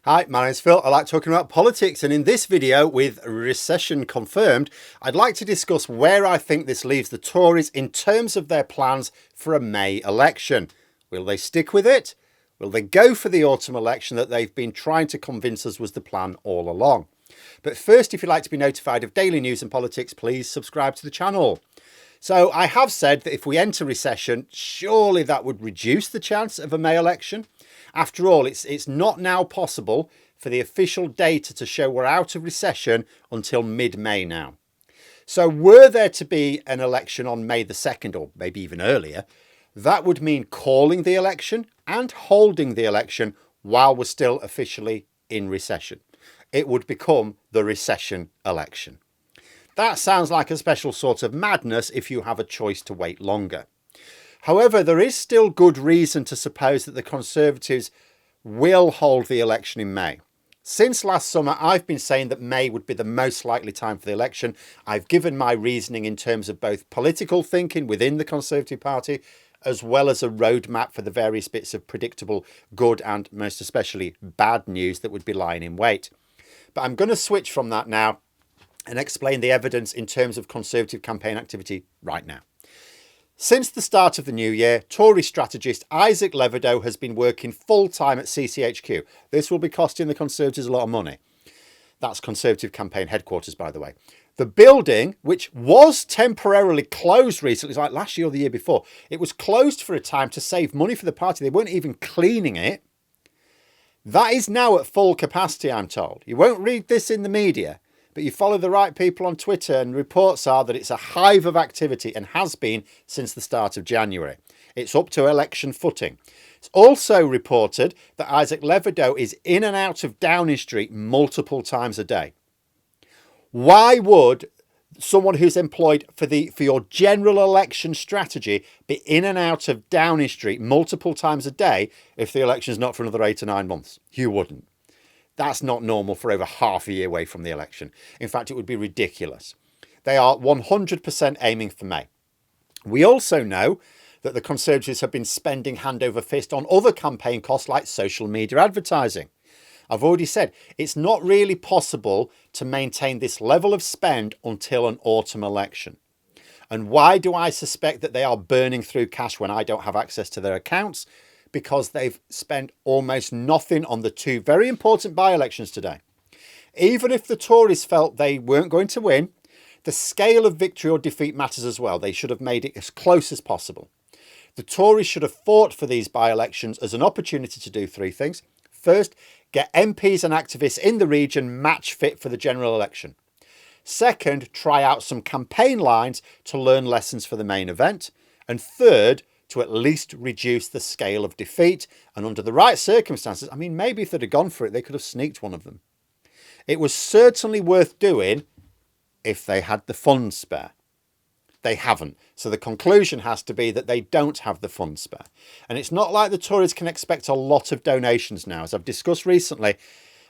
Hi, my name's Phil. I like talking about politics, and in this video, with recession confirmed, I'd like to discuss where I think this leaves the Tories in terms of their plans for a May election. Will they stick with it? Will they go for the autumn election that they've been trying to convince us was the plan all along? But first, if you'd like to be notified of daily news and politics, please subscribe to the channel. So I have said that if we enter recession, surely that would reduce the chance of a May election. After all, it's not now possible for the official data to show we're out of recession until mid-May now. So were there to be an election on May the 2nd, or maybe even earlier, that would mean calling the election and holding the election while we're still officially in recession. It would become the recession election. That sounds like a special sort of madness if you have a choice to wait longer. However, there is still good reason to suppose that the Conservatives will hold the election in May. Since last summer, I've been saying that May would be the most likely time for the election. I've given my reasoning in terms of both political thinking within the Conservative Party, as well as a roadmap for the various bits of predictable good and most especially bad news that would be lying in wait. But I'm going to switch from that now and explain the evidence in terms of Conservative campaign activity right now. Since the start of the new year, Tory strategist Isaac Levidow has been working full-time at CCHQ. This will be costing the Conservatives a lot of money. That's Conservative campaign headquarters, by the way. The building, which was temporarily closed recently, like last year or the year before, it was closed for a time to save money for the party. They weren't even cleaning it. That is now at full capacity, I'm told. You won't read this in the media, but you follow the right people on Twitter and reports are that it's a hive of activity and has been since the start of January. It's up to election footing. It's also reported that Isaac Levidow is in and out of Downing Street multiple times a day. Why would someone who's employed for your general election strategy be in and out of Downing Street multiple times a day if the election is not for another 8 or 9 months? You wouldn't. That's not normal for over half a year away from the election. In fact, it would be ridiculous. They are 100% aiming for May. We also know that the Conservatives have been spending hand over fist on other campaign costs like social media advertising. I've already said it's not really possible to maintain this level of spend until an autumn election. And why do I suspect that they are burning through cash when I don't have access to their accounts? Because they've spent almost nothing on the two very important by-elections today. Even if the Tories felt they weren't going to win, the scale of victory or defeat matters as well. They should have made it as close as possible. The Tories should have fought for these by-elections as an opportunity to do three things. First, get MPs and activists in the region match fit for the general election. Second, try out some campaign lines to learn lessons for the main event. And third, to at least reduce the scale of defeat. And under the right circumstances, I mean, maybe if they'd have gone for it, they could have sneaked one of them. It was certainly worth doing if they had the funds spare. They haven't. So the conclusion has to be that they don't have the funds spare. And it's not like the Tories can expect a lot of donations now. As I've discussed recently,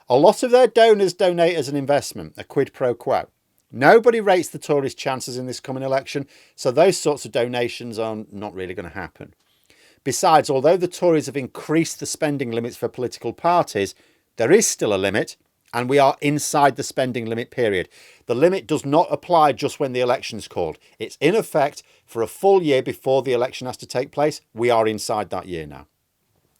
a lot of their donors donate as an investment, a quid pro quo. Nobody rates the Tories' chances in this coming election, so those sorts of donations are not really going to happen. Besides, although the Tories have increased the spending limits for political parties, there is still a limit, and we are inside the spending limit period. The limit does not apply just when the election's called. It's in effect for a full year before the election has to take place. We are inside that year now.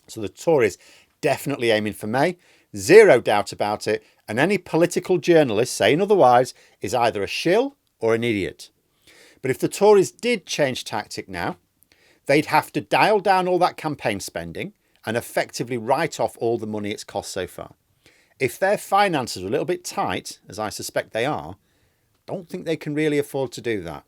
So the Tories definitely aiming for May. Zero doubt about it, and any political journalist saying otherwise is either a shill or an idiot. But if the Tories did change tactic now, they'd have to dial down all that campaign spending and effectively write off all the money it's cost so far. If their finances are a little bit tight, as I suspect they are, I don't think they can really afford to do that.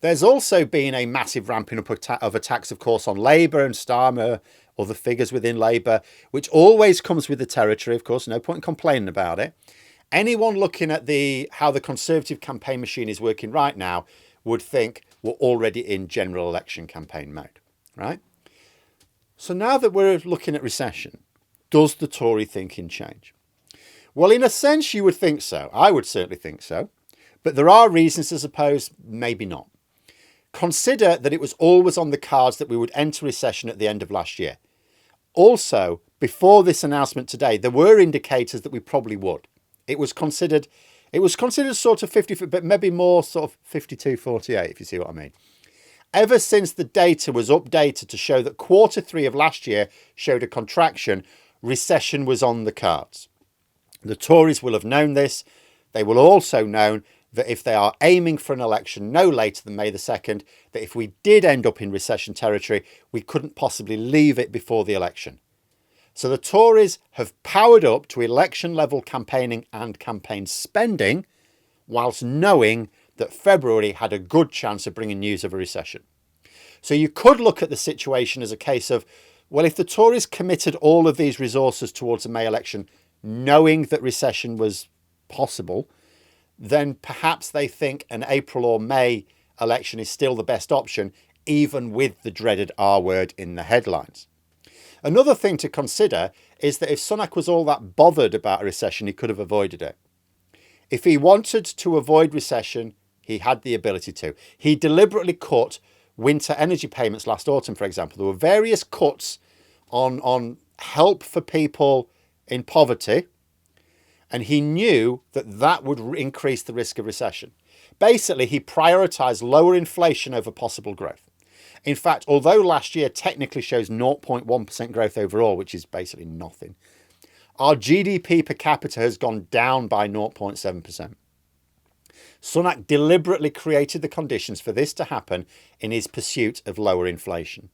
There's also been a massive ramping up of attacks, of course, on Labour and Starmer, other figures within Labour, which always comes with the territory, of course, no point in complaining about it. Anyone looking at how the Conservative campaign machine is working right now would think we're already in general election campaign mode, right? So now that we're looking at recession, does the Tory thinking change? Well, in a sense, you would think so. I would certainly think so. But there are reasons to suppose maybe not. Consider that it was always on the cards that we would enter recession at the end of last year. Also, before this announcement today, there were indicators that we probably would. It was considered sort of 50, but maybe more sort of 52-48, if you see what I mean. Ever since the data was updated to show that Q3 of last year showed a contraction, recession was on the cards. The Tories will have known this. They will also know that if they are aiming for an election no later than May the 2nd, that if we did end up in recession territory, we couldn't possibly leave it before the election. So the Tories have powered up to election-level campaigning and campaign spending, whilst knowing that February had a good chance of bringing news of a recession. So you could look at the situation as a case of, well, if the Tories committed all of these resources towards a May election, knowing that recession was possible, then perhaps they think an April or May election is still the best option, even with the dreaded R word in the headlines. Another thing to consider is that if Sunak was all that bothered about a recession, he could have avoided it. If he wanted to avoid recession, he had the ability to. He deliberately cut winter energy payments last autumn, for example. There were various cuts on help for people in poverty, and he knew that that would increase the risk of recession. Basically, he prioritised lower inflation over possible growth. In fact, although last year technically shows 0.1% growth overall, which is basically nothing, our GDP per capita has gone down by 0.7%. Sunak deliberately created the conditions for this to happen in his pursuit of lower inflation,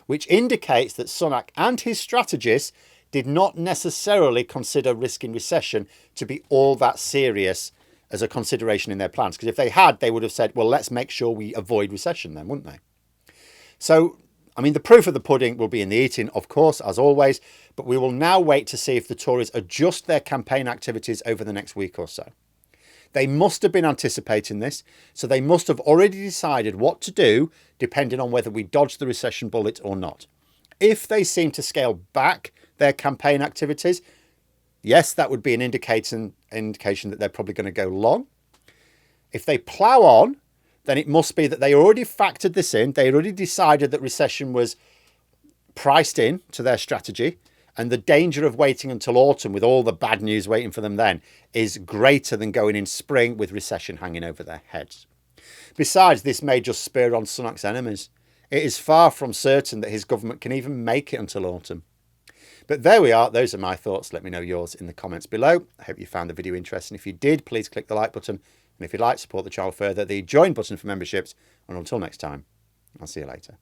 which indicates that Sunak and his strategists did not necessarily consider risking recession to be all that serious as a consideration in their plans. Because if they had, they would have said, well, let's make sure we avoid recession then, wouldn't they? So, I mean, the proof of the pudding will be in the eating, of course, as always, but we will now wait to see if the Tories adjust their campaign activities over the next week or so. They must have been anticipating this, so they must have already decided what to do depending on whether we dodge the recession bullet or not. If they seem to scale back their campaign activities, yes, that would be an indication that they're probably going to go long. If they plough on, then it must be that they already factored this in. They already decided that recession was priced in to their strategy, and the danger of waiting until autumn with all the bad news waiting for them then is greater than going in spring with recession hanging over their heads. Besides, this may just spur on Sunak's enemies. It is far from certain that his government can even make it until autumn. But there we are. Those are my thoughts. Let me know yours in the comments below. I hope you found the video interesting. If you did, please click the like button. And if you'd like to support the channel further, the join button for memberships. And until next time, I'll see you later.